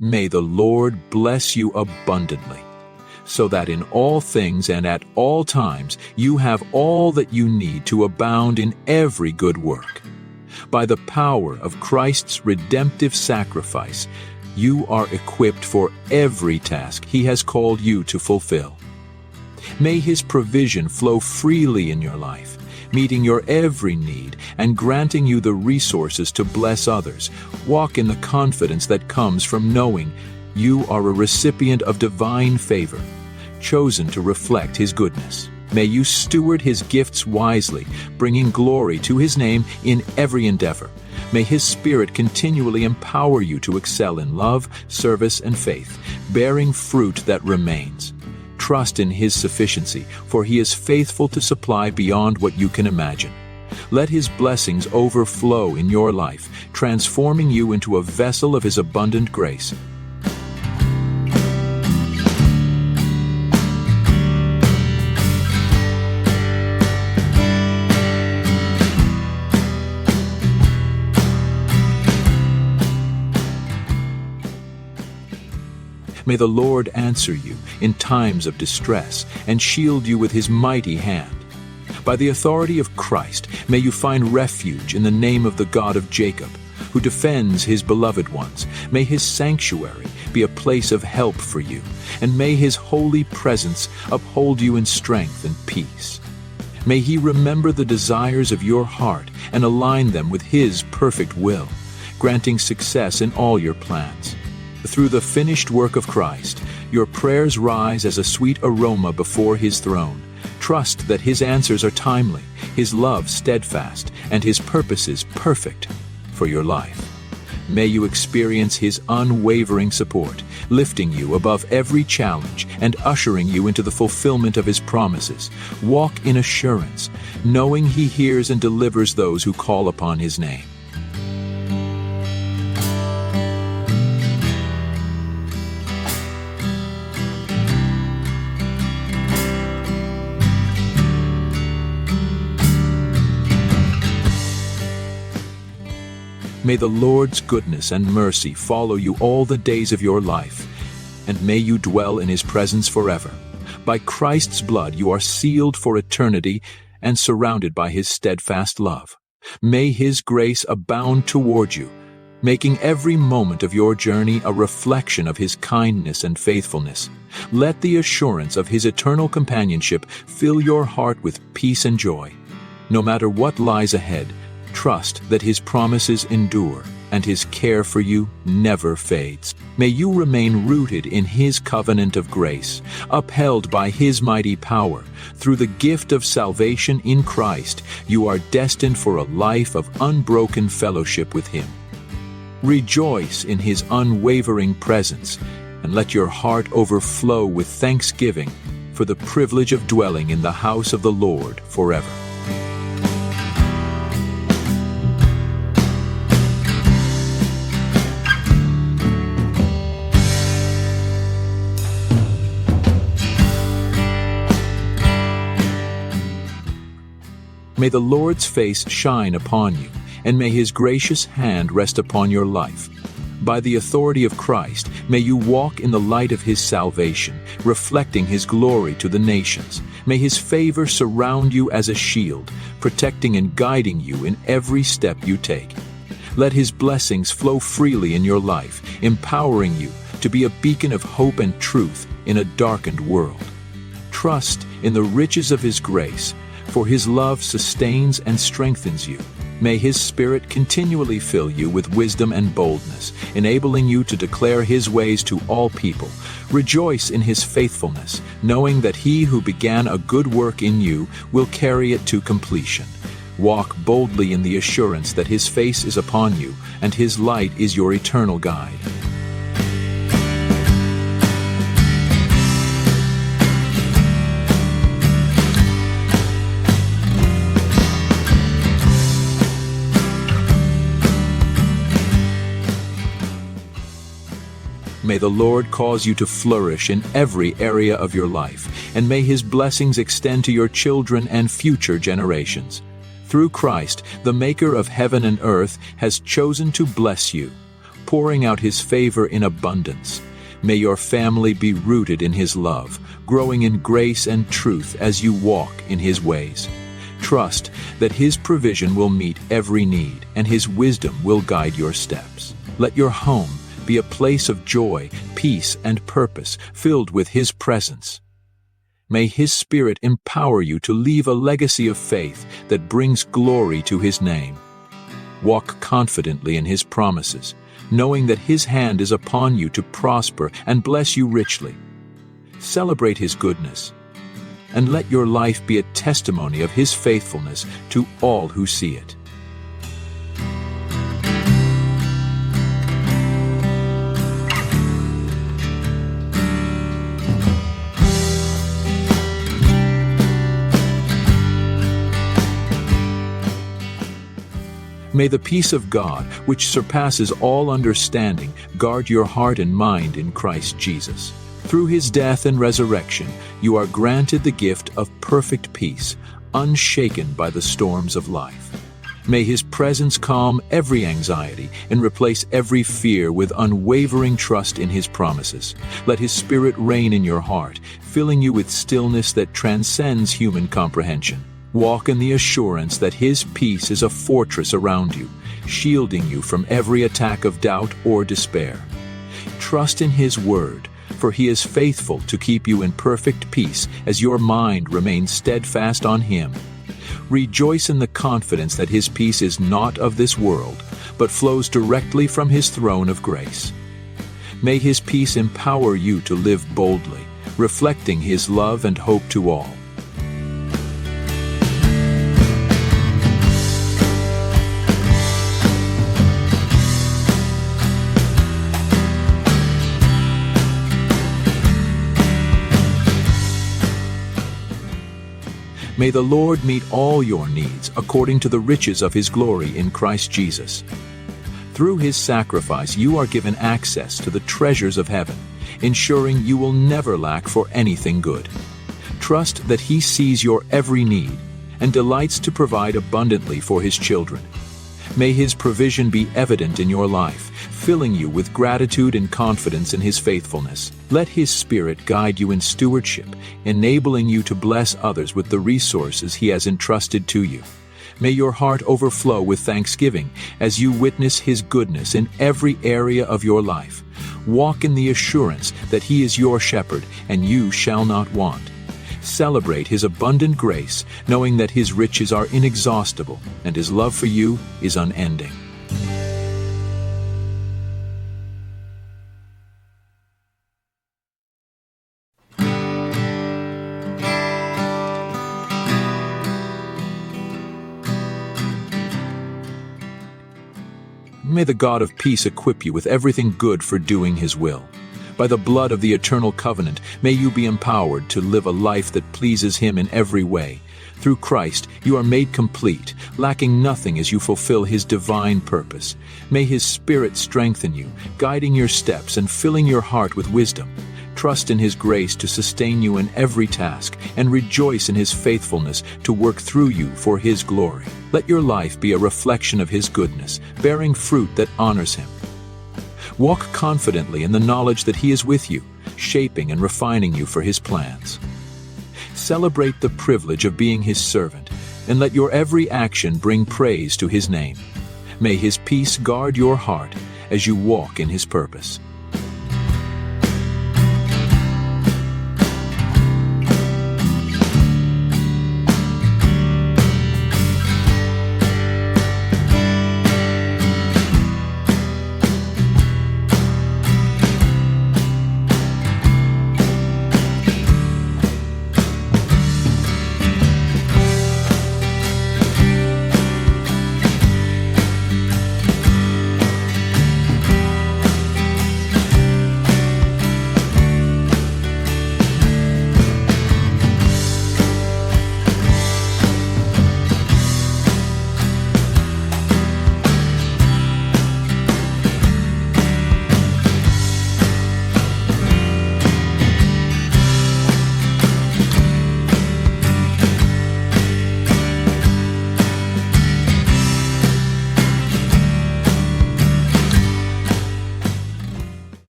May the Lord bless you abundantly, so that in all things and at all times you have all that you need to abound in every good work. By the power of Christ's redemptive sacrifice, you are equipped for every task He has called you to fulfill. May His provision flow freely in your life, meeting your every need and granting you the resources to bless others. Walk in the confidence that comes from knowing you are a recipient of divine favor, chosen to reflect His goodness. May you steward His gifts wisely, bringing glory to His name in every endeavor. May His Spirit continually empower you to excel in love, service, and faith, bearing fruit that remains. Trust in His sufficiency, for He is faithful to supply beyond what you can imagine. Let His blessings overflow in your life, transforming you into a vessel of His abundant grace. May the Lord answer you in times of distress and shield you with His mighty hand. By the authority of Christ, may you find refuge in the name of the God of Jacob, who defends His beloved ones. May His sanctuary be a place of help for you, and may His holy presence uphold you in strength and peace. May He remember the desires of your heart and align them with His perfect will, granting success in all your plans. Through the finished work of Christ, your prayers rise as a sweet aroma before His throne. Trust that His answers are timely, His love steadfast, and His purposes perfect for your life. May you experience His unwavering support, lifting you above every challenge and ushering you into the fulfillment of His promises. Walk in assurance, knowing He hears and delivers those who call upon His name. May the Lord's goodness and mercy follow you all the days of your life, and may you dwell in His presence forever. By Christ's blood you are sealed for eternity and surrounded by His steadfast love. May His grace abound toward you, making every moment of your journey a reflection of His kindness and faithfulness. Let the assurance of His eternal companionship fill your heart with peace and joy. No matter what lies ahead, trust that His promises endure and His care for you never fades. May you remain rooted in His covenant of grace, upheld by His mighty power. Through the gift of salvation in Christ, you are destined for a life of unbroken fellowship with Him. Rejoice in His unwavering presence, and let your heart overflow with thanksgiving for the privilege of dwelling in the house of the Lord forever. May the Lord's face shine upon you, and may His gracious hand rest upon your life. By the authority of Christ, may you walk in the light of His salvation, reflecting His glory to the nations. May His favor surround you as a shield, protecting and guiding you in every step you take. Let His blessings flow freely in your life, empowering you to be a beacon of hope and truth in a darkened world. Trust in the riches of His grace, for His love sustains and strengthens you. May His Spirit continually fill you with wisdom and boldness, enabling you to declare His ways to all people. Rejoice in His faithfulness, knowing that He who began a good work in you will carry it to completion. Walk boldly in the assurance that His face is upon you, and His light is your eternal guide. May the Lord cause you to flourish in every area of your life, and may His blessings extend to your children and future generations. Through Christ, the Maker of heaven and earth has chosen to bless you. pouring out his favor in abundance. May your family be rooted in his love, growing in grace and truth as you walk in his ways. Trust that his provision will meet every need, and his wisdom will guide your steps. Let your home be a place of joy, peace, and purpose, filled with his presence. May his Spirit empower you to leave a legacy of faith that brings glory to his name. Walk confidently in his promises, knowing that his hand is upon you to prosper and bless you richly. Celebrate his goodness, and let your life be a testimony of his faithfulness to all who see it. May the peace of God, which surpasses all understanding, guard your heart and mind in Christ Jesus. Through his death and resurrection, you are granted the gift of perfect peace, unshaken by the storms of life. May his presence calm every anxiety and replace every fear with unwavering trust in his promises. Let his Spirit reign in your heart, filling you with stillness that transcends human comprehension. Walk in the assurance that his peace is a fortress around you, shielding you from every attack of doubt or despair. Trust in his word, for he is faithful to keep you in perfect peace as your mind remains steadfast on him. Rejoice in the confidence that his peace is not of this world, but flows directly from his throne of grace. May his peace empower you to live boldly, reflecting his love and hope to all. May the Lord meet all your needs according to the riches of his glory in Christ Jesus. Through his sacrifice, you are given access to the treasures of heaven, ensuring you will never lack for anything good. Trust that he sees your every need and delights to provide abundantly for his children. May his provision be evident in your life, filling you with gratitude and confidence in his faithfulness. Let his Spirit guide you in stewardship, enabling you to bless others with the resources he has entrusted to you. May your heart overflow with thanksgiving as you witness his goodness in every area of your life. Walk in the assurance that he is your shepherd and you shall not want. Celebrate his abundant grace, knowing that his riches are inexhaustible and his love for you is unending. May the God of peace equip you with everything good for doing his will. By the blood of the eternal covenant, may you be empowered to live a life that pleases him in every way. Through Christ, you are made complete, lacking nothing as you fulfill his divine purpose. May his Spirit strengthen you, guiding your steps and filling your heart with wisdom. Trust in his grace to sustain you in every task, and rejoice in his faithfulness to work through you for his glory. Let your life be a reflection of his goodness, bearing fruit that honors him. Walk confidently in the knowledge that he is with you, shaping and refining you for his plans. Celebrate the privilege of being his servant, and let your every action bring praise to his name. May his peace guard your heart as you walk in his purpose.